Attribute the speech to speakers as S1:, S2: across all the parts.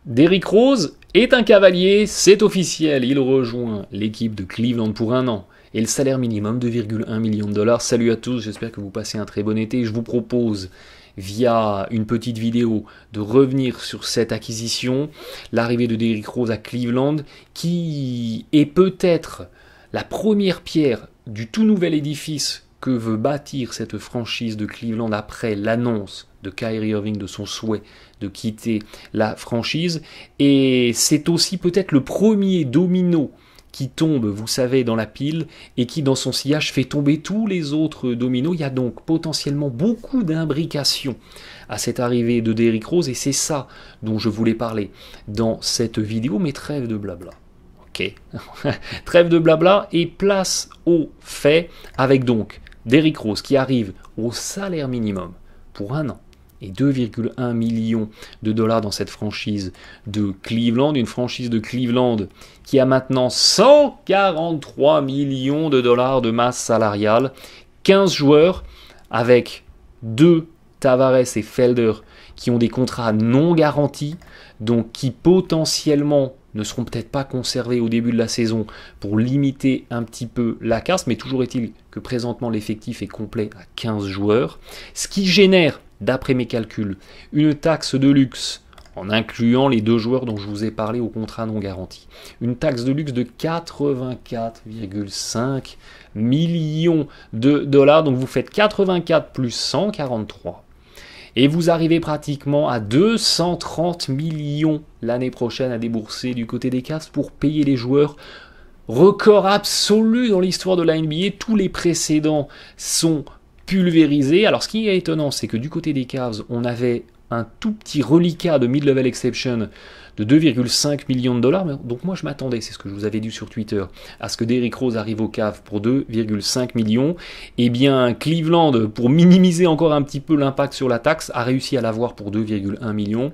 S1: Derrick Rose est un cavalier, c'est officiel, il rejoint l'équipe de Cleveland pour 1 an. Et le salaire minimum, 2,1 millions de dollars. Salut à tous, j'espère que vous passez un très bon été. Je vous propose, via une petite vidéo, de revenir sur cette acquisition, l'arrivée de Derrick Rose à Cleveland, qui est peut-être la première pierre du tout nouvel édifice que veut bâtir cette franchise de Cleveland après l'annonce de Kyrie Irving de son souhait de quitter la franchise. Et c'est aussi peut-être le premier domino qui tombe, vous savez, dans la pile et qui, dans son sillage, fait tomber tous les autres dominos. Il y a donc potentiellement beaucoup d'imbrications à cette arrivée de Derrick Rose et c'est ça dont je voulais parler dans cette vidéo, mais trêve de blabla. Ok, trêve de blabla et place aux faits avec donc Derrick Rose qui arrive au salaire minimum pour 1 an et 2,1 millions de dollars dans cette franchise de Cleveland, une franchise de Cleveland qui a maintenant 143 millions de dollars de masse salariale, 15 joueurs avec 2 Tavares et Felder qui ont des contrats non garantis, donc qui potentiellement ne seront peut-être pas conservés au début de la saison pour limiter un petit peu la casse, mais toujours est-il que présentement l'effectif est complet à 15 joueurs, ce qui génère, d'après mes calculs, une taxe de luxe, en incluant les 2 joueurs dont je vous ai parlé au contrat non garanti. Une taxe de luxe de 84,5 millions de dollars, donc vous faites 84 plus 143. Et vous arrivez pratiquement à 230 millions l'année prochaine à débourser du côté des Cavs pour payer les joueurs. Record absolu dans l'histoire de la NBA, tous les précédents sont pulvérisés. Alors ce qui est étonnant, c'est que du côté des Cavs, on avait un tout petit reliquat de mid-level exception de 2,5 millions de dollars. Donc moi je m'attendais, c'est ce que je vous avais dit sur Twitter, à ce que Derrick Rose arrive au Cavs pour 2,5 millions. Eh bien Cleveland, pour minimiser encore un petit peu l'impact sur la taxe, a réussi à l'avoir pour 2,1 millions.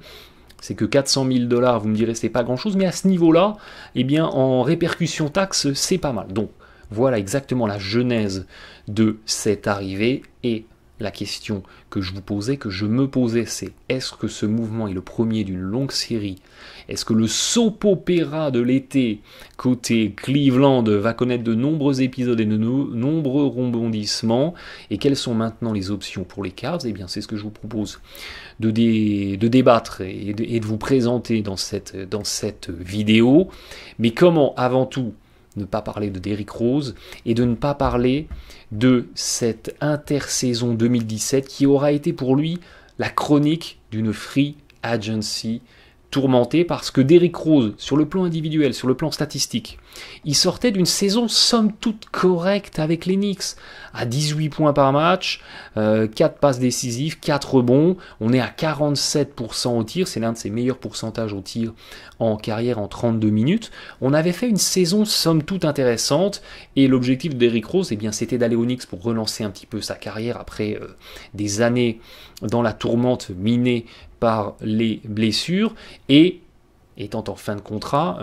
S1: C'est que 400 000 dollars, vous me direz, c'est pas grand-chose, mais à ce niveau-là, eh bien en répercussion taxe, c'est pas mal. Donc voilà exactement la genèse de cette arrivée et la question que je vous posais, que je me posais, c'est est-ce que ce mouvement est le premier d'une longue série? Est-ce que le soap opéra de l'été côté Cleveland va connaître de nombreux épisodes et de nombreux rebondissements? Et quelles sont maintenant les options pour les Cavs? Eh bien, c'est ce que je vous propose de débattre et de vous présenter dans cette vidéo. Mais comment, avant tout, ne pas parler de Derrick Rose et de ne pas parler de cette intersaison 2017 qui aura été pour lui la chronique d'une free agency tourmentée parce que Derrick Rose, sur le plan individuel, sur le plan statistique, il sortait d'une saison somme toute correcte avec les Knicks, à 18 points par match, 4 passes décisives, 4 rebonds, on est à 47% au tir, c'est l'un de ses meilleurs pourcentages au tir en carrière en 32 minutes. On avait fait une saison somme toute intéressante et l'objectif de Derrick Rose, eh bien, c'était d'aller aux Knicks pour relancer un petit peu sa carrière après des années dans la tourmente minée par les blessures et étant en fin de contrat,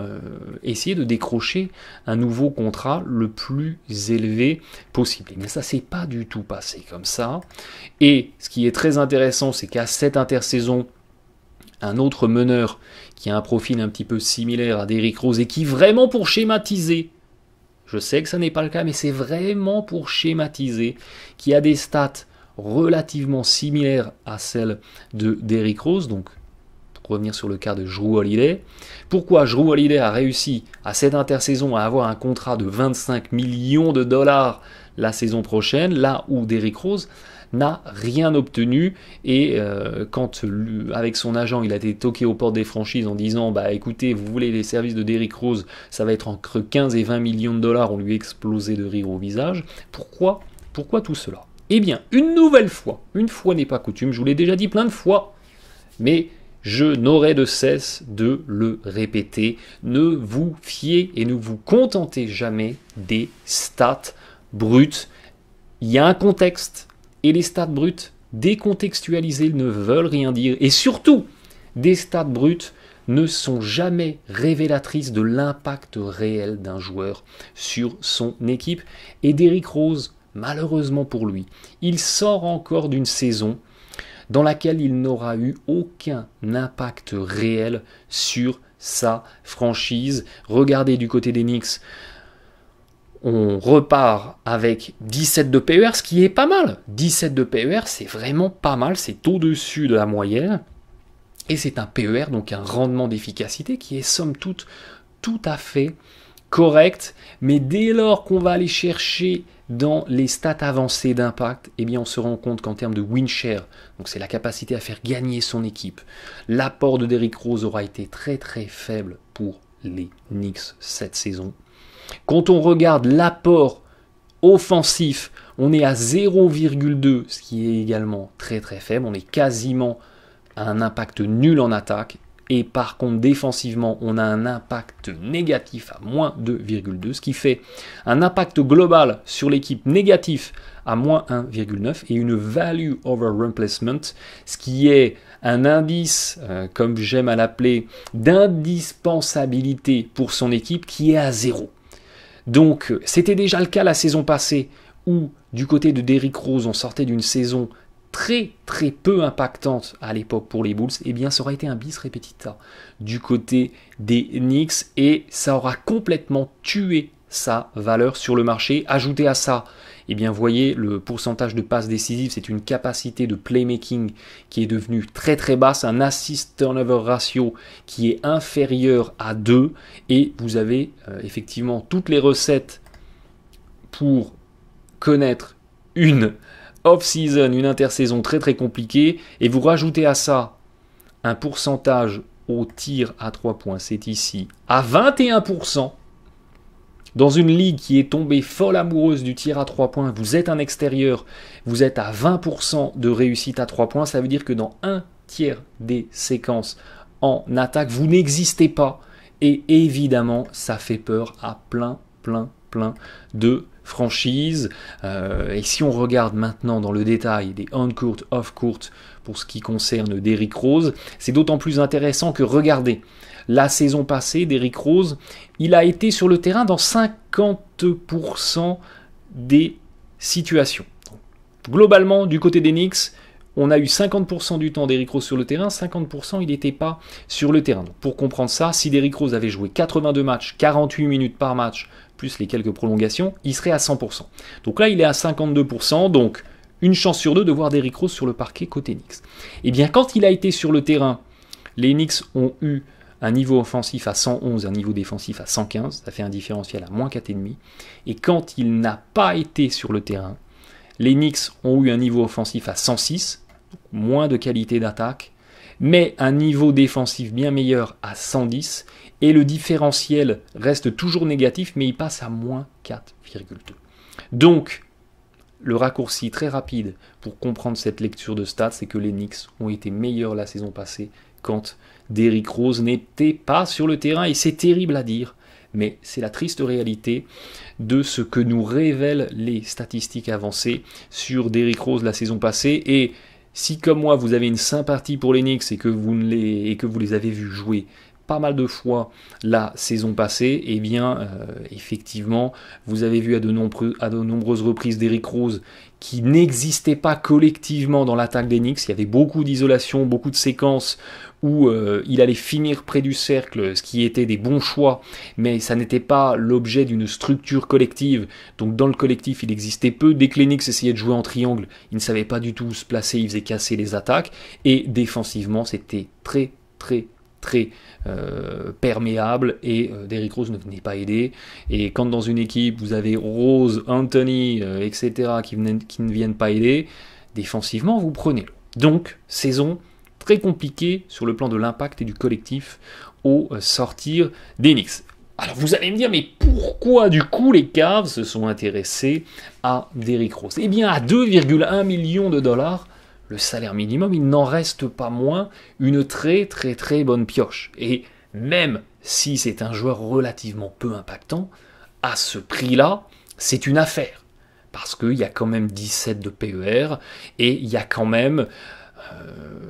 S1: essayer de décrocher un nouveau contrat le plus élevé possible. Mais ça ne s'est pas du tout passé comme ça. Et ce qui est très intéressant, c'est qu'à cette intersaison, un autre meneur qui a un profil un petit peu similaire à Derrick Rose et qui vraiment pour schématiser, je sais que ça n'est pas le cas, mais c'est vraiment pour schématiser, qui a des stats relativement similaires à celles de Derrick Rose, donc pour revenir sur le cas de Jrue Holiday. Pourquoi Jrue Holiday a réussi à cette intersaison à avoir un contrat de 25 millions de dollars la saison prochaine, là où Derrick Rose n'a rien obtenu et quand avec son agent il a été toqué aux portes des franchises en disant bah écoutez vous voulez les services de Derrick Rose, ça va être entre 15 et 20 millions de dollars, on lui a explosé de rire au visage. Pourquoi tout cela? Eh bien, une nouvelle fois, une fois n'est pas coutume, je vous l'ai déjà dit plein de fois, mais je n'aurai de cesse de le répéter. Ne vous fiez et ne vous contentez jamais des stats brutes. Il y a un contexte et les stats brutes décontextualisées ne veulent rien dire. Et surtout, des stats brutes ne sont jamais révélatrices de l'impact réel d'un joueur sur son équipe. Et Derrick Rose, malheureusement pour lui, il sort encore d'une saison dans laquelle il n'aura eu aucun impact réel sur sa franchise. Regardez du côté des Knicks, on repart avec 17 de PER, ce qui est pas mal. 17 de PER, c'est vraiment pas mal, c'est au-dessus de la moyenne. Et c'est un PER, donc un rendement d'efficacité qui est somme toute tout à fait correct. Mais dès lors qu'on va aller chercher dans les stats avancées d'impact, eh bien on se rend compte qu'en termes de win share, donc c'est la capacité à faire gagner son équipe, l'apport de Derrick Rose aura été très très faible pour les Knicks cette saison. Quand on regarde l'apport offensif, on est à 0,2, ce qui est également très très faible. On est quasiment à un impact nul en attaque. Et par contre, défensivement, on a un impact négatif à moins 2,2, ce qui fait un impact global sur l'équipe négatif à moins 1,9 et une value over replacement, ce qui est un indice, comme j'aime à l'appeler, d'indispensabilité pour son équipe qui est à 0. Donc, c'était déjà le cas la saison passée où, du côté de Derrick Rose, on sortait d'une saison très très peu impactante à l'époque pour les Bulls. Eh bien, ça aura été un bis repetita du côté des Knicks et ça aura complètement tué sa valeur sur le marché. Ajoutez à ça, eh bien, voyez, le pourcentage de passes décisives, c'est une capacité de playmaking qui est devenue très très basse, un assist turnover ratio qui est inférieur à 2 et vous avez effectivement toutes les recettes pour connaître une off-season, une intersaison très très compliquée et vous rajoutez à ça un pourcentage au tir à 3 points, c'est ici, à 21%. Dans une ligue qui est tombée folle amoureuse du tir à 3 points, vous êtes un extérieur, vous êtes à 20% de réussite à 3 points, ça veut dire que dans un tiers des séquences en attaque, vous n'existez pas. Et évidemment, ça fait peur à plein de franchises. Et si on regarde maintenant dans le détail des on-court, off-court pour ce qui concerne Derrick Rose, c'est d'autant plus intéressant que regardez, la saison passée, Derrick Rose, il a été sur le terrain dans 50% des situations. Donc, globalement, du côté des Knicks, on a eu 50% du temps Derrick Rose sur le terrain, 50% il n'était pas sur le terrain. Donc, pour comprendre ça, si Derrick Rose avait joué 82 matchs, 48 minutes par match, plus les quelques prolongations, il serait à 100%. Donc là, il est à 52%, donc une chance sur deux de voir Derrick Rose sur le parquet côté Knicks. Et bien, quand il a été sur le terrain, les Knicks ont eu un niveau offensif à 111, un niveau défensif à 115, ça fait un différentiel à moins 4,5. Et quand il n'a pas été sur le terrain, les Knicks ont eu un niveau offensif à 106, moins de qualité d'attaque, mais un niveau défensif bien meilleur à 110, et le différentiel reste toujours négatif, mais il passe à moins 4,2. Donc, le raccourci très rapide pour comprendre cette lecture de stats, c'est que les Knicks ont été meilleurs la saison passée quand Derrick Rose n'était pas sur le terrain, et c'est terrible à dire, mais c'est la triste réalité de ce que nous révèlent les statistiques avancées sur Derrick Rose la saison passée. Et si comme moi vous avez une sympathie pour les Knicks et que vous les avez vus jouer pas mal de fois la saison passée, eh bien effectivement vous avez vu à de nombreuses reprises Derrick Rose qui n'existait pas collectivement dans l'attaque des Knicks. Il y avait beaucoup d'isolation, beaucoup de séquences où il allait finir près du cercle, ce qui était des bons choix, mais ça n'était pas l'objet d'une structure collective. Donc dans le collectif, il existait peu. Dès que les Knicks essayaient de jouer en triangle, ils ne savaient pas du tout où se placer, ils faisaient casser les attaques. Et défensivement, c'était très perméable et Derrick Rose ne venait pas aider. Et quand dans une équipe vous avez Rose, Anthony, etc. qui ne viennent pas aider, défensivement vous prenez. Donc saison très compliquée sur le plan de l'impact et du collectif au sortir des Knicks. Alors vous allez me dire, mais pourquoi du coup les Cavs se sont intéressés à Derrick Rose? Eh bien à 2,1 millions de dollars, le salaire minimum, il n'en reste pas moins une très bonne pioche. Et même si c'est un joueur relativement peu impactant, à ce prix-là, c'est une affaire. Parce qu'il y a quand même 17 de PER et il y a quand même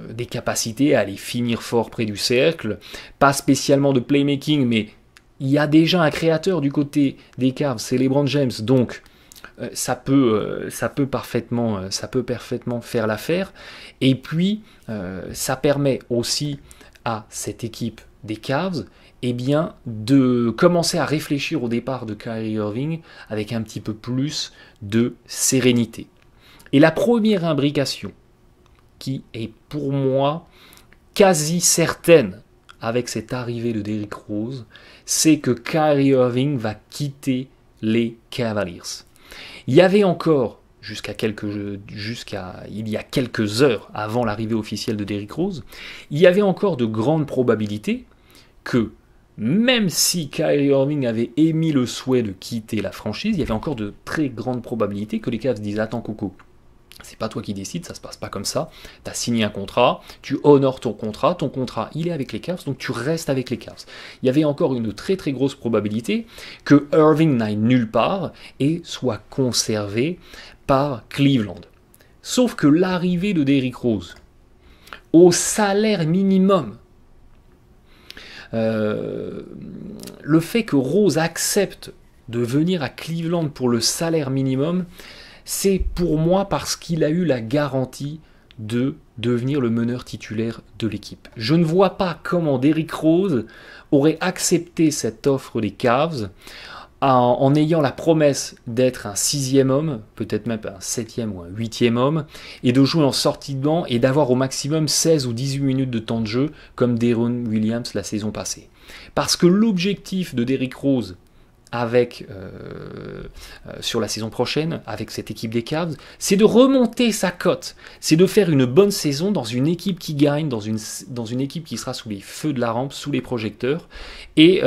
S1: des capacités à aller finir fort près du cercle. Pas spécialement de playmaking, mais il y a déjà un créateur du côté des Cavs, c'est LeBron James. Donc, ça peut parfaitement faire l'affaire. Et puis, ça permet aussi à cette équipe des Cavs eh bien, de commencer à réfléchir au départ de Kyrie Irving avec un petit peu plus de sérénité. Et la première imbrication, qui est pour moi quasi certaine avec cette arrivée de Derrick Rose, c'est que Kyrie Irving va quitter les Cavaliers. Il y avait encore, jusqu'à il y a quelques heures avant l'arrivée officielle de Derrick Rose, il y avait encore de grandes probabilités que, même si Kyrie Irving avait émis le souhait de quitter la franchise, il y avait encore de très grandes probabilités que les Cavs disent « Attends Coco, c'est pas toi qui décides, ça se passe pas comme ça, tu as signé un contrat, tu honores ton contrat il est avec les Cavs, donc tu restes avec les Cavs. » Il y avait encore une très très grosse probabilité que Irving n'aille nulle part et soit conservé par Cleveland. Sauf que l'arrivée de Derrick Rose, au salaire minimum, le fait que Rose accepte de venir à Cleveland pour le salaire minimum, c'est pour moi parce qu'il a eu la garantie de devenir le meneur titulaire de l'équipe. Je ne vois pas comment Derrick Rose aurait accepté cette offre des Cavs en ayant la promesse d'être un 6e homme, peut-être même un 7e ou un 8e homme, et de jouer en sortie de banc et d'avoir au maximum 16 ou 18 minutes de temps de jeu comme Deron Williams la saison passée. Parce que l'objectif de Derrick Rose sur la saison prochaine, avec cette équipe des Cavs, c'est de remonter sa cote, c'est de faire une bonne saison dans une équipe qui gagne, dans une équipe qui sera sous les feux de la rampe, sous les projecteurs, et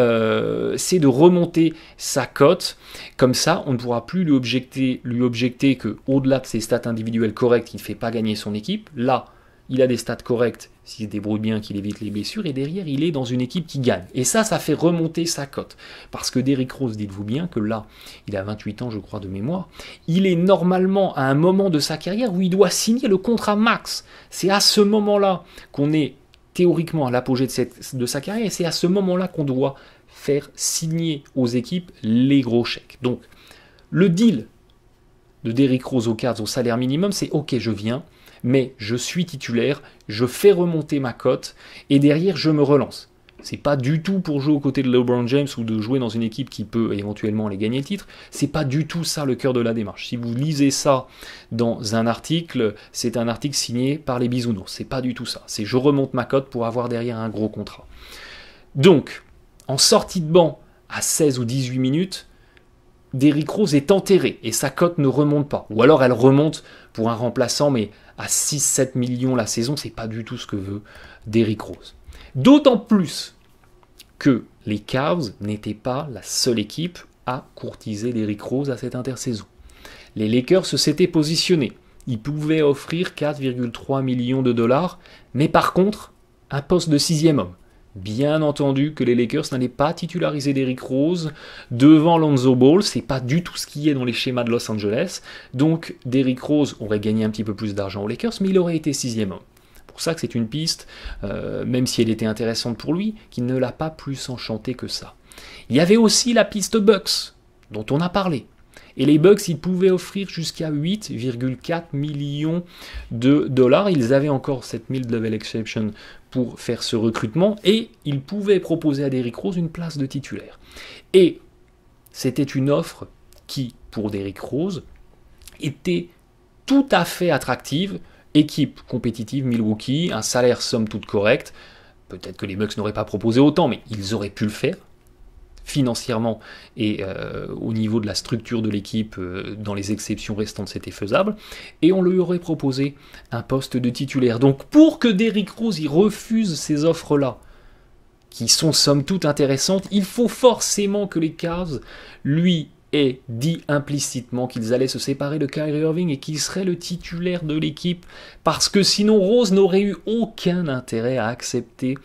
S1: c'est de remonter sa cote. Comme ça, on ne pourra plus lui objecter que, au-delà de ses stats individuelles correctes, il ne fait pas gagner son équipe. Là, il a des stats correctes, s'il se débrouille bien, qu'il évite les blessures, et derrière, il est dans une équipe qui gagne. Et ça fait remonter sa cote. Parce que Derrick Rose, dites-vous bien que là, il a 28 ans, je crois, de mémoire, il est normalement à un moment de sa carrière où il doit signer le contrat max. C'est à ce moment-là qu'on est théoriquement à l'apogée de sa carrière, et c'est à ce moment-là qu'on doit faire signer aux équipes les gros chèques. Donc, le deal de Derrick Rose aux Cavs au salaire minimum, c'est « Ok, je viens ». Mais je suis titulaire, je fais remonter ma cote, et derrière, je me relance. C'est pas du tout pour jouer aux côtés de LeBron James ou de jouer dans une équipe qui peut éventuellement aller gagner le titre. C'est pas du tout ça le cœur de la démarche. Si vous lisez ça dans un article, c'est un article signé par les bisounours. C'est pas du tout ça. C'est je remonte ma cote pour avoir derrière un gros contrat. Donc, en sortie de banc à 16 ou 18 minutes, Derrick Rose est enterré et sa cote ne remonte pas. Ou alors elle remonte pour un remplaçant, mais à 6-7 millions la saison, c'est pas du tout ce que veut Derrick Rose. D'autant plus que les Cavs n'étaient pas la seule équipe à courtiser Derrick Rose à cette intersaison. Les Lakers se s'étaient positionnés. Ils pouvaient offrir 4,3 millions de dollars, mais par contre, un poste de 6e homme. Bien entendu que les Lakers n'allaient pas titulariser Derrick Rose devant Lonzo Ball, c'est pas du tout ce qui est dans les schémas de Los Angeles, donc Derrick Rose aurait gagné un petit peu plus d'argent aux Lakers, mais il aurait été 6e homme. C'est pour ça que c'est une piste, même si elle était intéressante pour lui, qui ne l'a pas plus enchanté que ça. Il y avait aussi la piste Bucks, dont on a parlé. Et les Bucks, ils pouvaient offrir jusqu'à 8,4 millions de dollars. Ils avaient encore cette mid-level exception pour faire ce recrutement. Et ils pouvaient proposer à Derrick Rose une place de titulaire. Et c'était une offre qui, pour Derrick Rose, était tout à fait attractive. Équipe compétitive, Milwaukee, un salaire somme toute correct. Peut-être que les Bucks n'auraient pas proposé autant, mais ils auraient pu le faire. Financièrement et au niveau de la structure de l'équipe, dans les exceptions restantes, c'était faisable, et on lui aurait proposé un poste de titulaire. Donc pour que Derrick Rose y refuse ces offres-là, qui sont somme toute intéressantes, il faut forcément que les Cavs lui aient dit implicitement qu'ils allaient se séparer de Kyrie Irving et qu'il serait le titulaire de l'équipe, parce que sinon Rose n'aurait eu aucun intérêt à accepter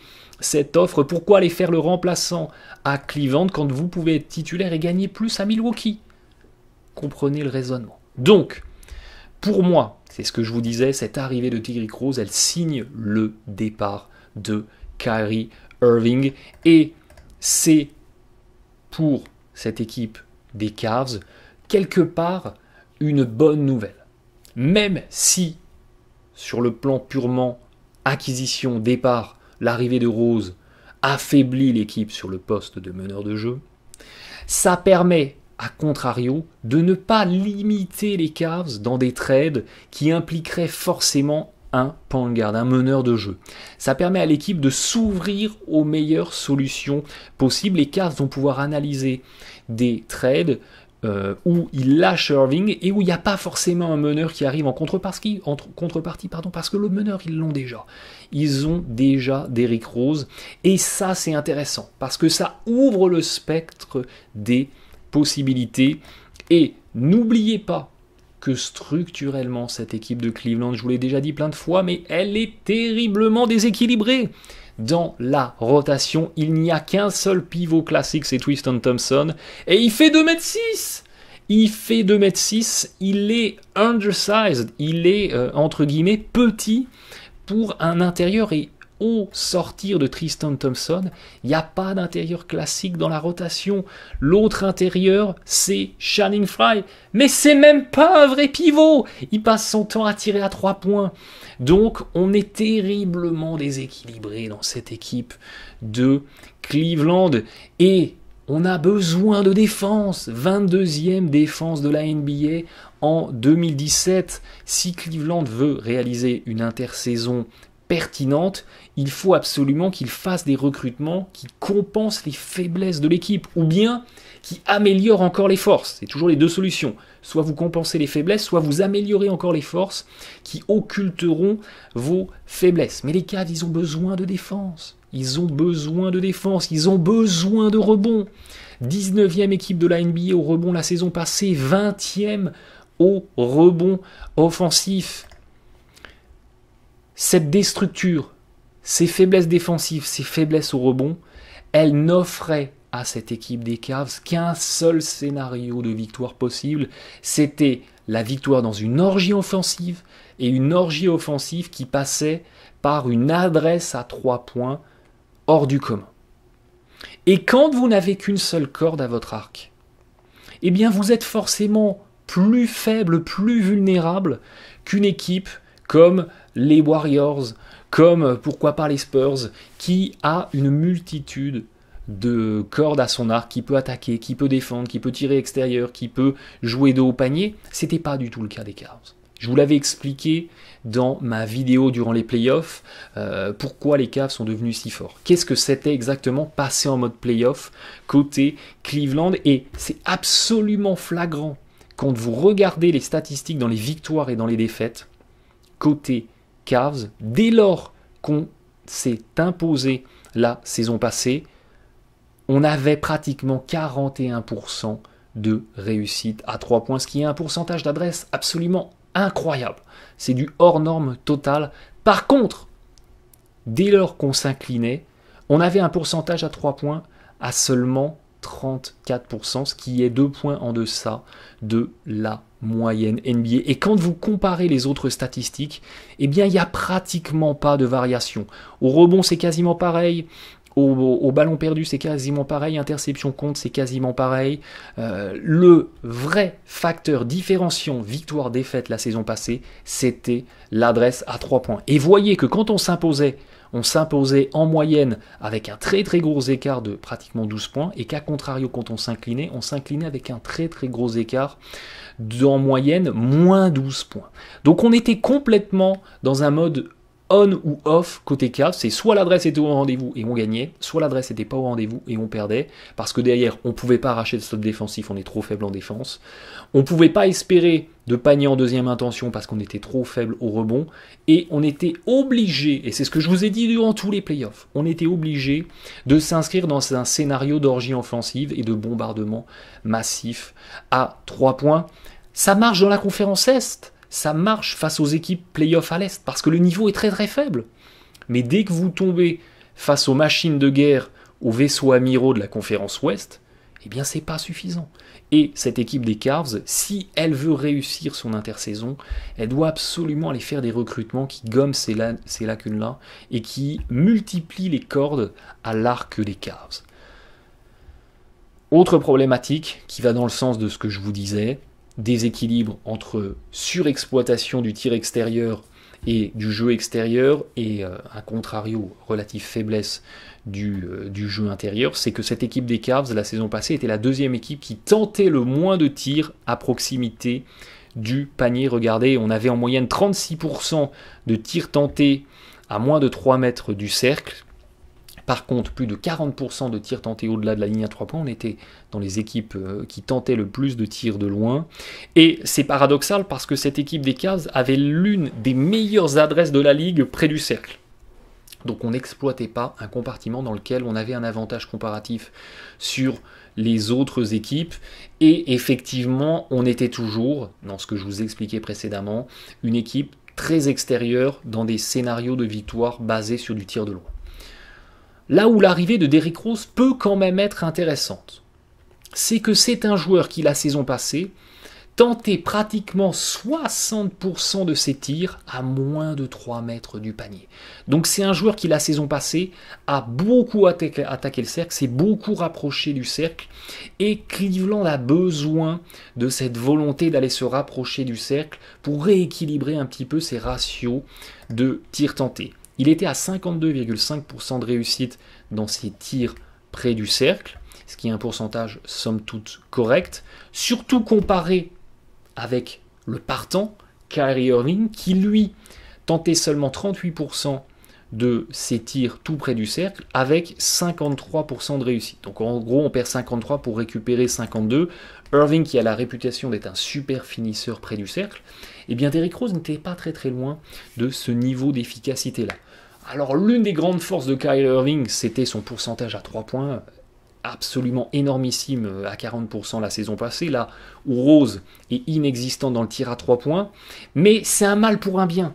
S1: cette offre. Pourquoi aller faire le remplaçant à Cleveland quand vous pouvez être titulaire et gagner plus à Milwaukee? Comprenez le raisonnement. Donc, pour moi, c'est ce que je vous disais, cette arrivée de Derrick Rose, elle signe le départ de Kyrie Irving, et c'est pour cette équipe des Cavs quelque part une bonne nouvelle. Même si, sur le plan purement acquisition, départ, l'arrivée de Rose affaiblit l'équipe sur le poste de meneur de jeu, ça permet, à contrario, de ne pas limiter les Cavs dans des trades qui impliqueraient forcément un point guard, un meneur de jeu. Ça permet à l'équipe de s'ouvrir aux meilleures solutions possibles. Les Cavs vont pouvoir analyser des trades où ils lâchent Irving et où il n'y a pas forcément un meneur qui arrive en contrepartie, parce que le meneur, ils l'ont déjà. Ils ont déjà Derrick Rose, et ça, c'est intéressant, parce que ça ouvre le spectre des possibilités, et n'oubliez pas que structurellement, cette équipe de Cleveland, je vous l'ai déjà dit plein de fois, mais elle est terriblement déséquilibrée. Dans la rotation, il n'y a qu'un seul pivot classique, c'est Tristan Thompson, et il fait 2m6. Il fait 2m6, il est undersized, il est, entre guillemets, petit pour un intérieur, et au sortir de Tristan Thompson, il n'y a pas d'intérieur classique dans la rotation. L'autre intérieur, c'est Channing Frye, mais c'est même pas un vrai pivot. Il passe son temps à tirer à 3 points. Donc, on est terriblement déséquilibré dans cette équipe de Cleveland. Et on a besoin de défense. 22e défense de la NBA en 2017. Si Cleveland veut réaliser une intersaison pertinente, il faut absolument qu'il fasse des recrutements qui compensent les faiblesses de l'équipe, ou bien qui améliorent encore les forces. C'est toujours les deux solutions. Soit vous compensez les faiblesses, soit vous améliorez encore les forces qui occulteront vos faiblesses. Mais les Cavs, ils ont besoin de défense. Ils ont besoin de défense. Ils ont besoin de rebond. 19e équipe de la NBA au rebond la saison passée. 20e au rebond offensif. Cette déstructure, ces faiblesses défensives, ces faiblesses au rebond, elles n'offraient à cette équipe des Cavs qu'un seul scénario de victoire possible. C'était la victoire dans une orgie offensive, et une orgie offensive qui passait par une adresse à 3 points hors du commun. Et quand vous n'avez qu'une seule corde à votre arc, eh bien vous êtes forcément plus faible, plus vulnérable qu'une équipe comme les Warriors, comme pourquoi pas les Spurs, qui a une multitude de cordes à son arc, qui peut attaquer, qui peut défendre, qui peut tirer extérieur, qui peut jouer de haut panier. C'était pas du tout le cas des Cavs. Je vous l'avais expliqué dans ma vidéo durant les playoffs, pourquoi les Cavs sont devenus si forts. Qu'est-ce que c'était exactement passer en mode playoff côté Cleveland, et c'est absolument flagrant quand vous regardez les statistiques dans les victoires et dans les défaites côté Cavs, dès lors qu'on s'est imposé la saison passée, on avait pratiquement 41% de réussite à 3 points, ce qui est un pourcentage d'adresse absolument incroyable. C'est du hors norme total. Par contre, dès lors qu'on s'inclinait, on avait un pourcentage à 3 points à seulement 34%, ce qui est 2 points en deçà de la moyenne NBA. Et quand vous comparez les autres statistiques, eh bien, il n'y a pratiquement pas de variation. Au rebond, c'est quasiment pareil. Au ballon perdu, c'est quasiment pareil. Interception contre, c'est quasiment pareil. Le vrai facteur différenciant victoire-défaite la saison passée, c'était l'adresse à 3 points. Et voyez que quand on s'imposait en moyenne avec un très très gros écart de pratiquement 12 points, et qu'à contrario, quand on s'inclinait avec un très très gros écart en moyenne moins 12 points. Donc on était complètement dans un mode on ou off côté Cavs. C'est soit l'adresse était au rendez-vous et on gagnait, soit l'adresse n'était pas au rendez-vous et on perdait, parce que derrière on ne pouvait pas arracher le stop défensif, on est trop faible en défense. On ne pouvait pas espérer de panier en deuxième intention parce qu'on était trop faible au rebond, et on était obligé, et c'est ce que je vous ai dit durant tous les playoffs, on était obligé de s'inscrire dans un scénario d'orgie offensive et de bombardement massif à 3 points. Ça marche dans la conférence Est, ça marche face aux équipes play-off à l'Est, parce que le niveau est très très faible. Mais dès que vous tombez face aux machines de guerre, aux vaisseaux amiraux de la conférence Ouest, eh bien c'est pas suffisant. Et cette équipe des Cavs, si elle veut réussir son intersaison, elle doit absolument aller faire des recrutements qui gomment ces lacunes-là et qui multiplient les cordes à l'arc des Cavs. Autre problématique qui va dans le sens de ce que je vous disais, déséquilibre entre surexploitation du tir extérieur et du jeu extérieur et à contrario, relative faiblesse du jeu intérieur, c'est que cette équipe des Cavs, la saison passée, était la deuxième équipe qui tentait le moins de tirs à proximité du panier. Regardez, on avait en moyenne 36% de tirs tentés à moins de 3 mètres du cercle. Par contre, plus de 40% de tirs tentés au-delà de la ligne à 3 points. On était dans les équipes qui tentaient le plus de tirs de loin. Et c'est paradoxal parce que cette équipe des Cavs avait l'une des meilleures adresses de la ligue près du cercle. Donc on n'exploitait pas un compartiment dans lequel on avait un avantage comparatif sur les autres équipes. Et effectivement, on était toujours, dans ce que je vous expliquais précédemment, une équipe très extérieure dans des scénarios de victoire basés sur du tir de loin. Là où l'arrivée de Derrick Rose peut quand même être intéressante, c'est que c'est un joueur qui, la saison passée, tentait pratiquement 60% de ses tirs à moins de 3 mètres du panier. Donc c'est un joueur qui, la saison passée, a beaucoup attaqué le cercle, s'est beaucoup rapproché du cercle, et Cleveland a besoin de cette volonté d'aller se rapprocher du cercle pour rééquilibrer un petit peu ses ratios de tirs tentés. Il était à 52,5% de réussite dans ses tirs près du cercle, ce qui est un pourcentage somme toute correct, surtout comparé avec le partant, Kyrie Irving, qui lui tentait seulement 38% de ses tirs tout près du cercle, avec 53% de réussite. Donc en gros, on perd 53 pour récupérer 52. Irving, qui a la réputation d'être un super finisseur près du cercle, eh bien Derrick Rose n'était pas très très loin de ce niveau d'efficacité-là. Alors l'une des grandes forces de Kyrie Irving, c'était son pourcentage à 3 points, absolument énormissime à 40% la saison passée, là où Rose est inexistant dans le tir à 3 points, mais c'est un mal pour un bien,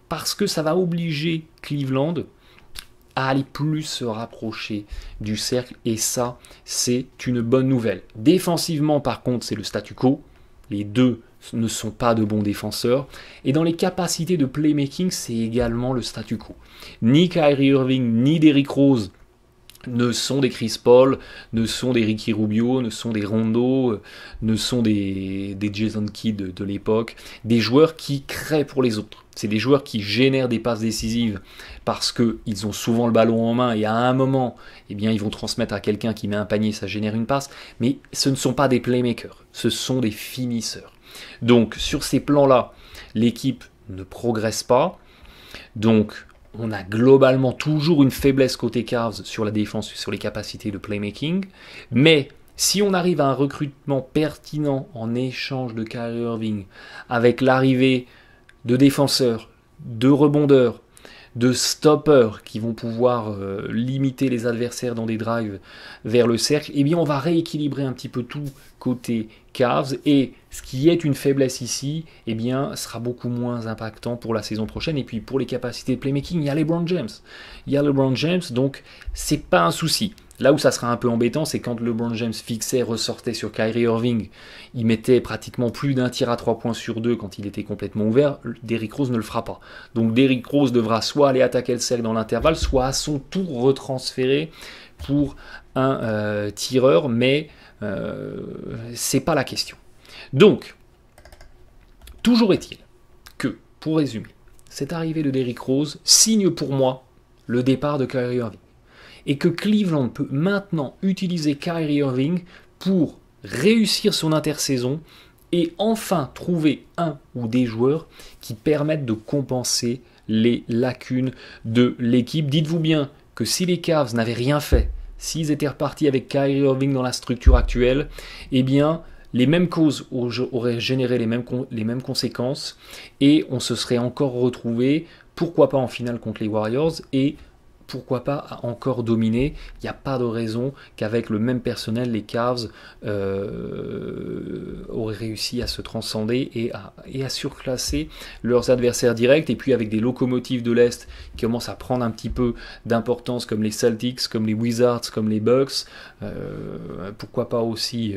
S1: parce que ça va obliger Cleveland à aller plus se rapprocher du cercle, et ça, c'est une bonne nouvelle. Défensivement, par contre, c'est le statu quo, les deux ne sont pas de bons défenseurs, et dans les capacités de playmaking, c'est également le statu quo. Ni Kyrie Irving, ni Derrick Rose ne sont des Chris Paul, ne sont des Ricky Rubio, ne sont des Rondo, ne sont des Jason Kidd de l'époque, des joueurs qui créent pour les autres. C'est des joueurs qui génèrent des passes décisives parce qu'ils ont souvent le ballon en main et à un moment, eh bien, ils vont transmettre à quelqu'un qui met un panier, ça génère une passe, mais ce ne sont pas des playmakers, ce sont des finisseurs. Donc sur ces plans-là, l'équipe ne progresse pas, donc on a globalement toujours une faiblesse côté Cavs sur la défense, sur les capacités de playmaking. Mais si on arrive à un recrutement pertinent en échange de Kyrie Irving, avec l'arrivée de défenseurs, de rebondeurs, de stoppers qui vont pouvoir limiter les adversaires dans des drives vers le cercle, eh bien on va rééquilibrer un petit peu tout côté Cavs, et ce qui est une faiblesse ici, eh bien sera beaucoup moins impactant pour la saison prochaine. Et puis pour les capacités de playmaking, il y a LeBron James, donc c'est pas un souci. Là où ça sera un peu embêtant, c'est quand LeBron James fixait, ressortait sur Kyrie Irving, il mettait pratiquement plus d'un tir à 3 points sur 2 quand il était complètement ouvert. Derrick Rose ne le fera pas. Donc Derrick Rose devra soit aller attaquer le cercle dans l'intervalle, soit à son tour retransférer pour un tireur, mais c'est pas la question. Donc, toujours est-il que, pour résumer, cette arrivée de Derrick Rose signe pour moi le départ de Kyrie Irving. Et que Cleveland peut maintenant utiliser Kyrie Irving pour réussir son intersaison et enfin trouver un ou des joueurs qui permettent de compenser les lacunes de l'équipe. Dites-vous bien que si les Cavs n'avaient rien fait, s'ils étaient repartis avec Kyrie Irving dans la structure actuelle, eh bien les mêmes causes auraient généré les mêmes conséquences, et on se serait encore retrouvé, pourquoi pas en finale contre les Warriors, et pourquoi pas encore dominer. Il n'y a pas de raison qu'avec le même personnel, les Cavs auraient réussi à se transcender et à surclasser leurs adversaires directs. Et puis avec des locomotives de l'Est qui commencent à prendre un petit peu d'importance, comme les Celtics, comme les Wizards, comme les Bucks, pourquoi pas aussi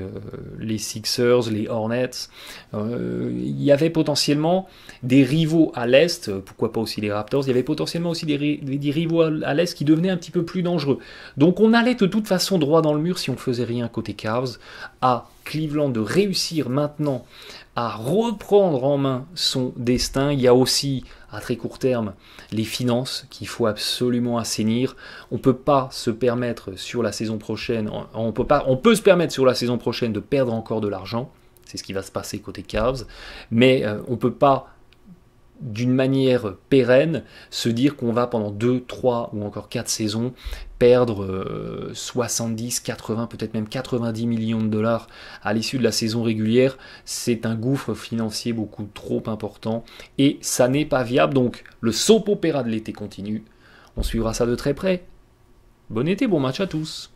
S1: les Sixers, les Hornets. Il y avait potentiellement des rivaux à l'Est, pourquoi pas aussi les Raptors. Il y avait potentiellement aussi des rivaux à l'Est l'Est qui devenait un petit peu plus dangereux. Donc on allait de toute façon droit dans le mur si on faisait rien côté Cavs. À Cleveland de réussir maintenant à reprendre en main son destin. Il y a aussi, à très court terme, les finances qu'il faut absolument assainir. On peut pas se permettre sur la saison prochaine, on peut se permettre sur la saison prochaine de perdre encore de l'argent. C'est ce qui va se passer côté Cavs, mais on peut pas d'une manière pérenne, se dire qu'on va pendant 2, 3 ou encore 4 saisons perdre 70, 80, peut-être même 90 millions de dollars à l'issue de la saison régulière. C'est un gouffre financier beaucoup trop important et ça n'est pas viable. Donc le soap opéra de l'été continue. On suivra ça de très près. Bon été, bon match à tous.